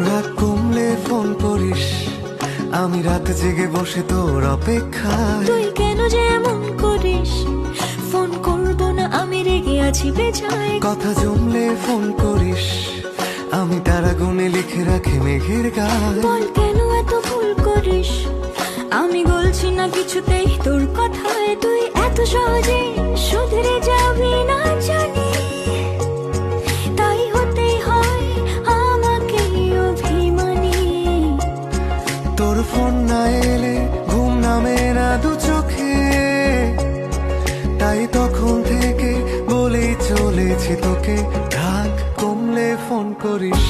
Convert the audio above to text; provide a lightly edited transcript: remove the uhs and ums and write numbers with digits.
রাত কমলে ফোন করিস, আমি রাত জেগে বসে তোর অপেক্ষায়। তুই কেন যে এমন করিস? ফোন করব না আমি রেগে আছি বেজায়। কথা জমলে ফোন করিস, আমি তারা গুনে লিখে রাখি মেঘের গায়। বল কেন এত ভুল করিস? আমি বলছি না কিছুতেই তোর কথায়। তুই এত সহজে শুধরে যাবি না জানি, তাই হতেই হয় আমাকে অভিমানী। তোর ফোন না এলে ঘুম নামে না দু চোখে, তাই তখন থেকে বলেই চলেছি তোকে, রাত কমলে ফোন করিস।